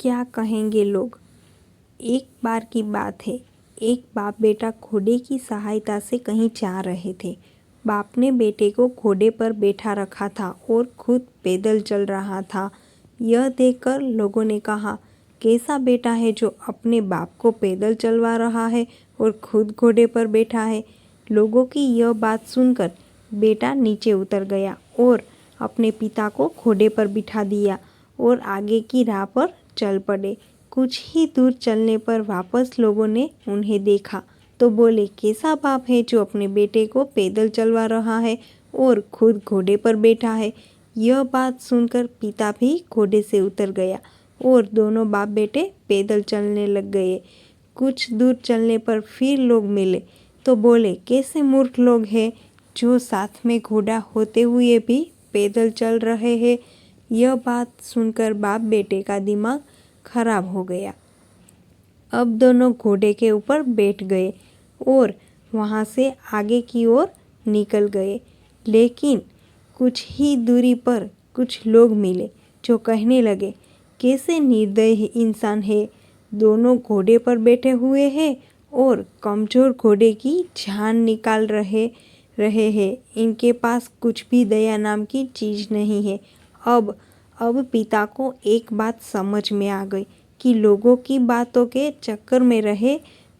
क्या कहेंगे लोग। एक बार की बात है, एक बाप बेटा घोड़े की सहायता से कहीं जा रहे थे। बाप ने बेटे को घोड़े पर बैठा रखा था और खुद पैदल चल रहा था। यह देखकर लोगों ने कहा, कैसा बेटा है जो अपने बाप को पैदल चलवा रहा है और खुद घोड़े पर बैठा है। लोगों की यह बात सुनकर बेटा नीचे उतर गया और अपने पिता को घोड़े पर बिठा दिया और आगे की राह पर चल पड़े। कुछ ही दूर चलने पर वापस लोगों ने उन्हें देखा तो बोले, कैसा बाप है जो अपने बेटे को पैदल चलवा रहा है और खुद घोड़े पर बैठा है। यह बात सुनकर पिता भी घोड़े से उतर गया और दोनों बाप बेटे पैदल चलने लग गए। कुछ दूर चलने पर फिर लोग मिले तो बोले, कैसे मूर्ख लोग हैं जो साथ में घोड़ा होते हुए भी पैदल चल रहे हैं। यह बात सुनकर बाप बेटे का दिमाग खराब हो गया। अब दोनों घोड़े के ऊपर बैठ गए और वहाँ से आगे की ओर निकल गए। लेकिन कुछ ही दूरी पर कुछ लोग मिले जो कहने लगे, कैसे निर्दयी इंसान है। दोनों घोड़े पर बैठे हुए हैं और कमजोर घोड़े की जान निकाल रहे हैं। इनके पास कुछ भी दया नाम की चीज़ नहीं है। अब पिता को एक बात समझ में आ गई कि लोगों की बातों के चक्कर में रहे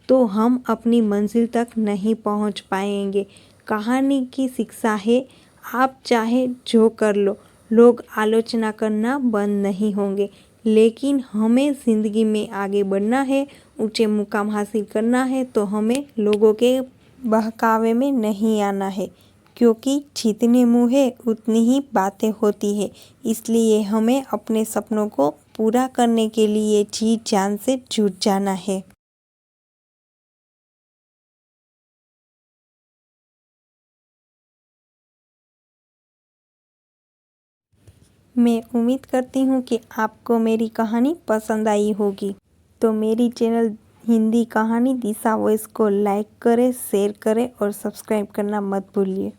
तो हम अपनी मंजिल तक नहीं पहुंच पाएंगे। कहानी की शिक्षा है, आप चाहे जो कर लो, लोग आलोचना करना बंद नहीं होंगे। लेकिन हमें ज़िंदगी में आगे बढ़ना है, ऊंचे मुकाम हासिल करना है तो हमें लोगों के बहकावे में नहीं आना है, क्योंकि जितने मुँह है उतनी ही बातें होती है। इसलिए हमें अपने सपनों को पूरा करने के लिए जी जान से जुट जाना है। मैं उम्मीद करती हूँ कि आपको मेरी कहानी पसंद आई होगी। तो मेरी चैनल हिंदी कहानी दिशा वॉइस को लाइक करें, शेयर करें और सब्सक्राइब करना मत भूलिए।